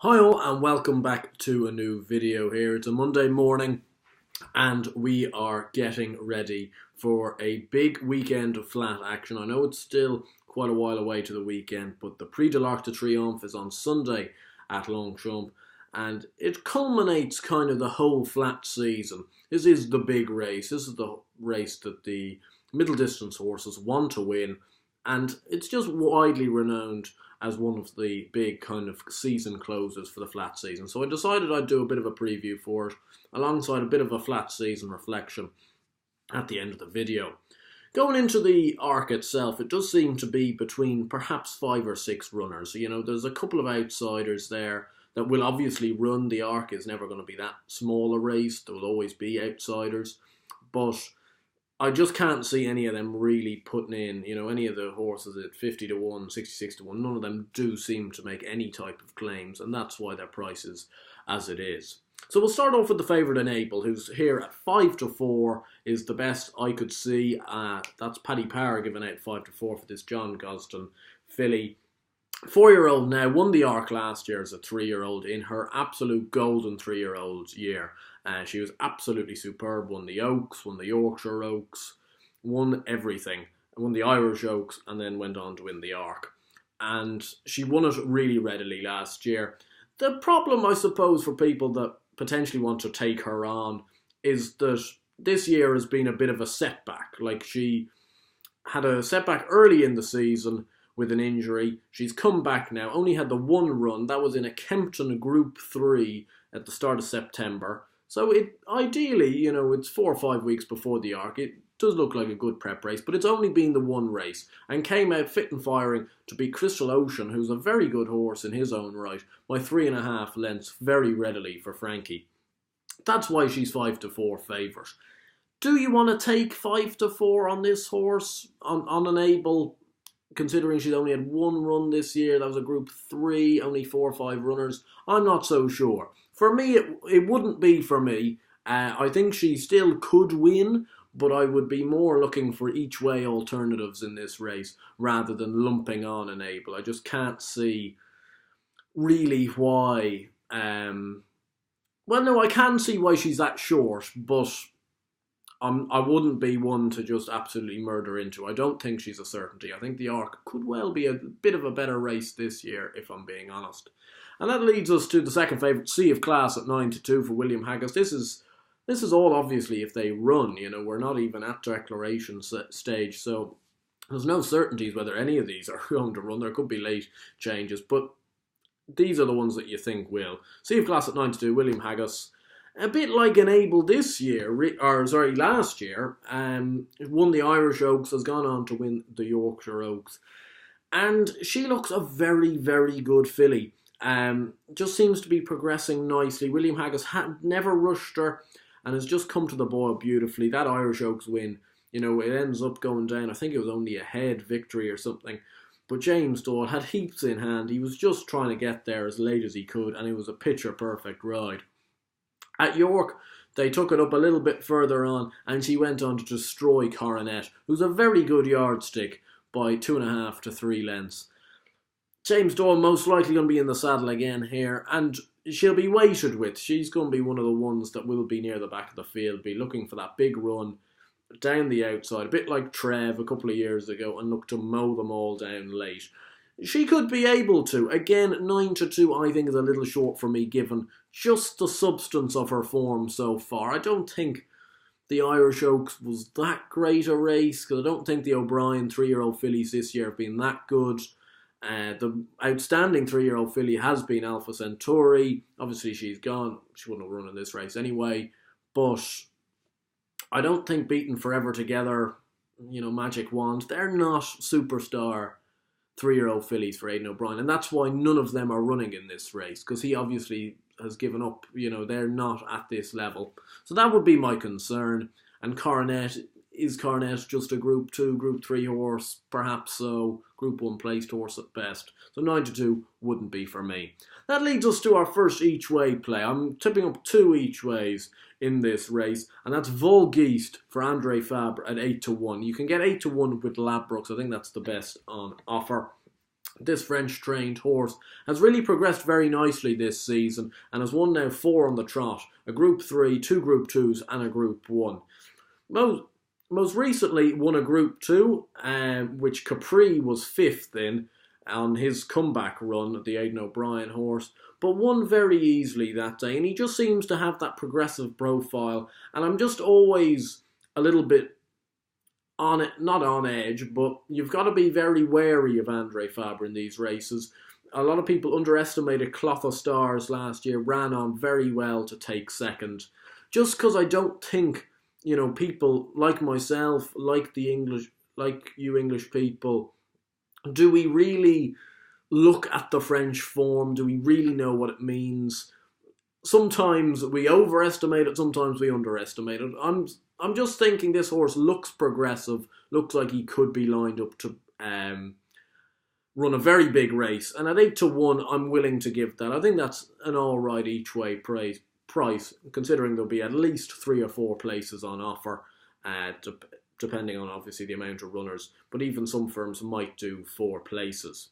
Hi all and welcome back to a new video here. It's a Monday morning and we are getting ready for a big weekend of flat action. I know it's still quite a while away to the weekend, but the Prix de Triomphe is on Sunday at Longchamp and it culminates kind of the whole flat season. This is the big race. This is the race that the middle distance horses want to win, and it's just widely renowned as one of the big kind of season closers for the flat season. So I decided I'd do a bit of a preview for it, alongside a bit of a flat season reflection at the end of the video. Going into the arc itself, it does seem to be between perhaps 5 or 6 runners. You know, there's a couple of outsiders there that will obviously run. The arc is never going to be that small a race. There will always be outsiders. But I just can't see any of them really putting in, any of the horses at 50 to 1, 66 to 1. None of them do seem to make any type of claims, and that's why their price is as it is. So we'll start off with the favourite Enable, who's here at 5 to 4, is the best I could see. That's Paddy Power giving out 5 to 4 for this John Gosden filly. 4-year-old now, won the Arc last year as a 3-year-old in her absolute golden 3-year-old year. She was absolutely superb, won the Oaks, won the Yorkshire Oaks, won everything. Won the Irish Oaks and then went on to win the Arc. And she won it really readily last year. The problem, I suppose, for people that potentially want to take her on is that this year has been a bit of a setback. Like, she had a setback early in the season with an injury. She's come back now, only had the one run. That was in a Kempton Group 3 at the start of September. So ideally, it's 4 or 5 weeks before the Arc. It does look like a good prep race, but it's only been the one race and came out fit and firing to beat Crystal Ocean, who's a very good horse in his own right, by 3.5 lengths very readily for Frankie. That's why she's 5 to 4 favourite. Do you want to take 5 to 4 on this horse, on Enable, considering she's only had one run this year? That was a Group 3, only 4 or 5 runners. I'm not so sure. For me, it wouldn't be for me. I think she still could win, but I would be more looking for each way alternatives in this race rather than lumping on Enable. I just can't see really why. Well, no, I can see why she's that short, but I wouldn't be one to just absolutely murder into. I don't think she's a certainty. I think the Arc could well be a bit of a better race this year, if I'm being honest. And that leads us to the second favourite, Sea of Class at 9 to 2 for William Haggas. This is all obviously if they run. We're not even at declaration stage, so there's no certainties whether any of these are going to run. There could be late changes, but these are the ones that you think will. Sea of Class at 9 to 2, William Haggas. A bit like Enable last year, won the Irish Oaks, has gone on to win the Yorkshire Oaks. And she looks a very, very good filly. Just seems to be progressing nicely. William Haggas had never rushed her and has just come to the boil beautifully. That Irish Oaks win, it ends up going down. I think it was only a head victory or something. But James Doyle had heaps in hand. He was just trying to get there as late as he could, and it was a picture-perfect ride. At York, they took it up a little bit further on, and she went on to destroy Coronet, who's a very good yardstick, by 2.5 to 3 lengths. James Doyle most likely going to be in the saddle again here, and she'll be weighted with. She's going to be one of the ones that will be near the back of the field, be looking for that big run down the outside, a bit like Trev a couple of years ago, and look to mow them all down late. She could be able to. Again, 9 to 2 I think is a little short for me given just the substance of her form so far. I don't think the Irish Oaks was that great a race, because I don't think the O'Brien 3-year-old fillies this year have been that good. The outstanding 3-year-old filly has been Alpha Centauri. Obviously she's gone. She wouldn't have run in this race anyway. But I don't think Beaten Forever Together, Magic Wand, they're not superstar 3-year-old fillies for Aidan O'Brien. And that's why none of them are running in this race, because he obviously has given up. They're not at this level. So that would be my concern. And Coronet, is Coronet just a Group 2, Group 3 horse? Perhaps so. Group 1 placed horse at best. So 9 to 2 wouldn't be for me. That leads us to our first each way play. I'm tipping up 2 each ways in this race, and that's Waldgeist for Andre Fabre at 8 to 1. You can get 8 to 1 with Ladbrokes. I think that's the best on offer. this French-trained horse has really progressed very nicely this season and has won now 4 on the trot, a Group 3, 2 Group 2s and a Group 1. Most recently won a Group 2, which Capri was 5th in on his comeback run, the Aidan O'Brien horse, but won very easily that day, and he just seems to have that progressive profile, and I'm just always a little bit on it, not on edge, but you've got to be very wary of Andre Fabre in these races. A lot of people underestimated Cloth of Stars last year, ran on very well to take second. Just because I don't think, people like myself, like you English people, do we really look at the French form? Do we really know what it means? Sometimes we overestimate it, sometimes we underestimate it. I'm just thinking this horse looks progressive, looks like he could be lined up to run a very big race. And at 8-1, I'm willing to give that. I think that's an alright each way price, considering there'll be at least 3 or 4 places on offer, depending on obviously the amount of runners. But even some firms might do 4 places.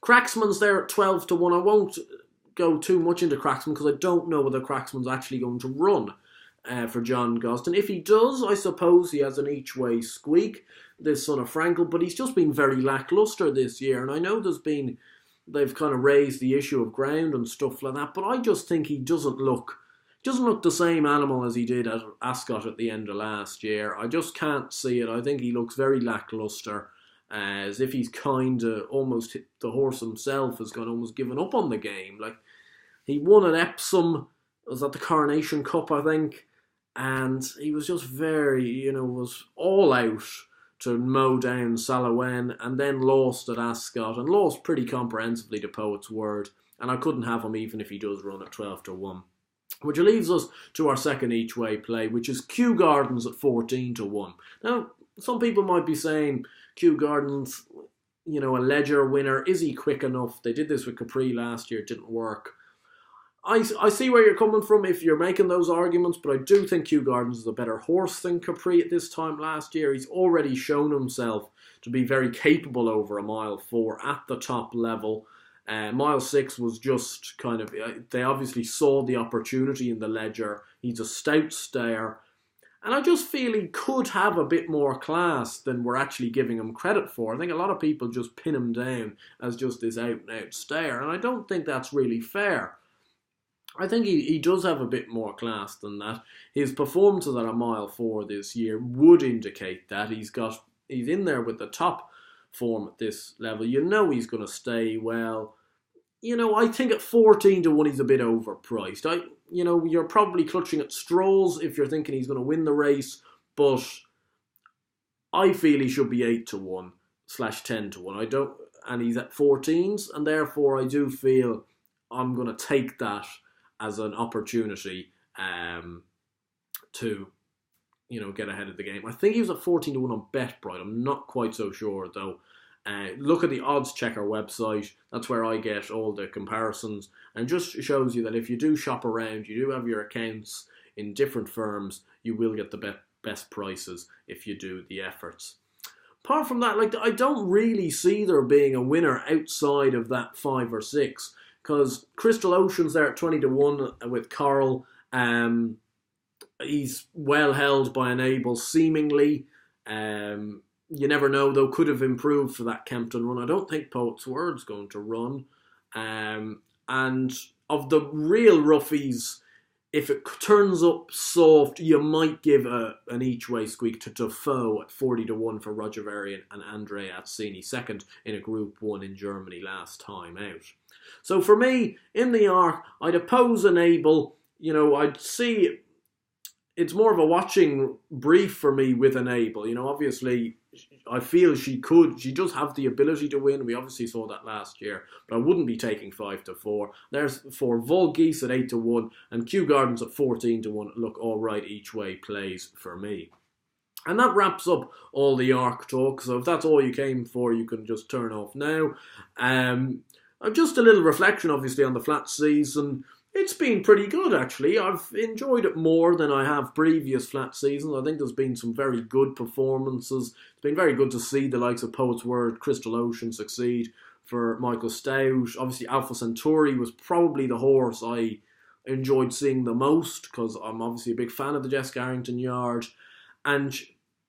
Cracksman's there at 12-1. I won't go too much into Cracksman because I don't know whether Cracksman's actually going to run for John Gosden. If he does, I suppose he has an each-way squeak, this son of Frankel, but he's just been very lacklustre this year, and I know they've kind of raised the issue of ground and stuff like that, but I just think he doesn't look the same animal as he did at Ascot at the end of last year. I just can't see it. I think he looks very lacklustre, as if he's kind of almost, the horse himself has kind of almost given up on the game. Like, he won at Epsom, was at the Coronation Cup, I think, and he was just very, was all out to mow down Salawen, and then lost at Ascot, and lost pretty comprehensively to Poet's Word, and I couldn't have him even if he does run at 12-1. Which leaves us to our second each-way play, which is Kew Gardens at 14-1. Now, some people might be saying, Kew Gardens, a Ledger winner, is he quick enough? They did this with Capri last year, it didn't work. I see where you're coming from if you're making those arguments, but I do think Kew Gardens is a better horse than Capri at this time last year. He's already shown himself to be very capable over a mile 4 at the top level. Mile 6 was just kind of, they obviously saw the opportunity in the Ledger. He's a stout stayer. And I just feel he could have a bit more class than we're actually giving him credit for. I think a lot of people just pin him down as just this out-and-out stayer, and I don't think that's really fair. I think he does have a bit more class than that. His performances at a mile 4 this year would indicate that. He's in there with the top form at this level. He's going to stay well. I think at 14-1 he's a bit overpriced. You're probably clutching at straws if you're thinking he's going to win the race, but I feel he should be 8-1 / 10-1. And he's at 14s, and therefore I do feel I'm going to take that as an opportunity to get ahead of the game. I think he was at 14-1 on BetBright. I'm not quite so sure though. Look at the Oddschecker website. That's where I get all the comparisons, and just shows you that if you do shop around, you do have your accounts in different firms, you will get the best prices if you do the efforts. Apart from that, I don't really see there being a winner outside of that 5 or 6, because Crystal Ocean's there at 20-1 with Coral. He's well held by an able, seemingly. You never know, though, could have improved for that Kempton run. I don't think Poet's Word's going to run. And of the real roughies, if it turns up soft, you might give an each-way squeak to Defoe at 40-1 for Roger Varian and Andre Atzini, second in a Group 1 in Germany last time out. So for me, in the arc, I'd oppose an able. I'd see it's more of a watching brief for me with an able. Obviously, I feel she does have the ability to win. We obviously saw that last year, but I wouldn't be taking 5-4. There's for Waldgeist at 8-1 and Kew Gardens at 14-1. Look, all right, each way plays for me. And that wraps up all the arc talk. So if that's all you came for, you can just turn off now. Just a little reflection, obviously, on the flat season. It's been pretty good, actually. I've enjoyed it more than I have previous flat seasons. I think there's been some very good performances. It's been very good to see the likes of Poet's Word, Crystal Ocean succeed. for Michael Stout. Obviously, Alpha Centauri was probably the horse I enjoyed seeing the most, because I'm obviously a big fan of the Jessica Harrington yard. And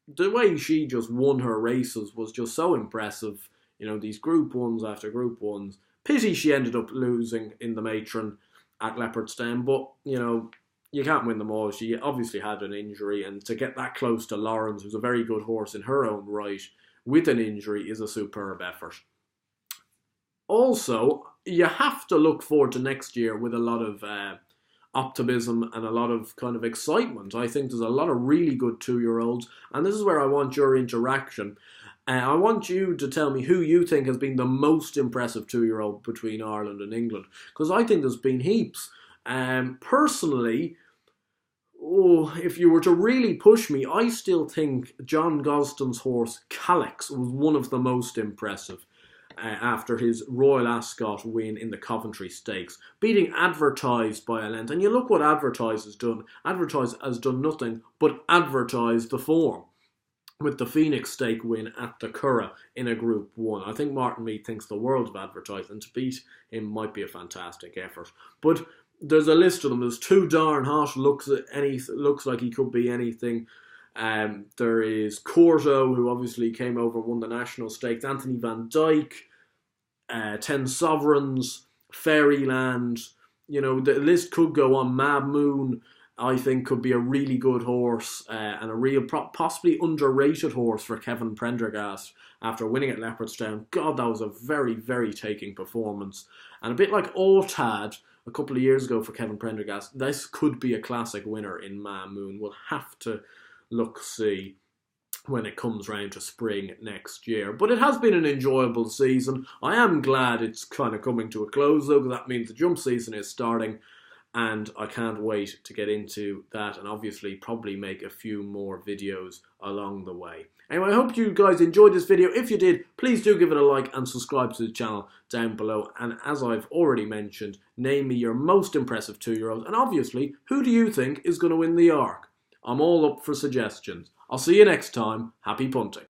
the way she just won her races was just so impressive. You know, these Group 1s after Group 1s. Pity she ended up losing in the Matron at Leopardstown, but, you know, you can't win them all. She obviously had an injury, and to get that close to Lawrence, who's a very good horse in her own right, with an injury is a superb effort. Also, you have to look forward to next year with a lot of optimism and a lot of kind of excitement. I think there's a lot of really good 2-year-olds, and this is where I want your interaction. I want you to tell me who you think has been the most impressive 2-year-old between Ireland and England, because I think there's been heaps. Personally, if you were to really push me, I still think John Gosden's horse Calyx was one of the most impressive after his Royal Ascot win in the Coventry Stakes, beating Advertised by a length. And you look what Advertised has done. Advertised has done nothing but advertise the form with the Phoenix Stake win at the Curragh in a Group 1. I think Martin Meade thinks the world of Advertised, and to beat him might be a fantastic effort. But there's a list of them. There's Too Darn Hot, looks like he could be anything. There is Corto, who obviously came over and won the National Stakes. Anthony Van Dyke, 10 Sovereigns, Fairyland. You know, the list could go on. Mad Moon, I think, could be a really good horse and a real, possibly underrated horse for Kevin Prendergast after winning at Leopardstown. God, that was a very, very taking performance. And a bit like Altad a couple of years ago for Kevin Prendergast, this could be a classic winner in Mad Moon. We'll have to see when it comes round to spring next year. But it has been an enjoyable season. I am glad it's kind of coming to a close, though, because that means the jump season is starting. And I can't wait to get into that and obviously probably make a few more videos along the way. Anyway, I hope you guys enjoyed this video. If you did, please do give it a like and subscribe to the channel down below. And as I've already mentioned, name me your most impressive 2-year-old. And obviously, who do you think is going to win the Arc? I'm all up for suggestions. I'll see you next time. Happy punting.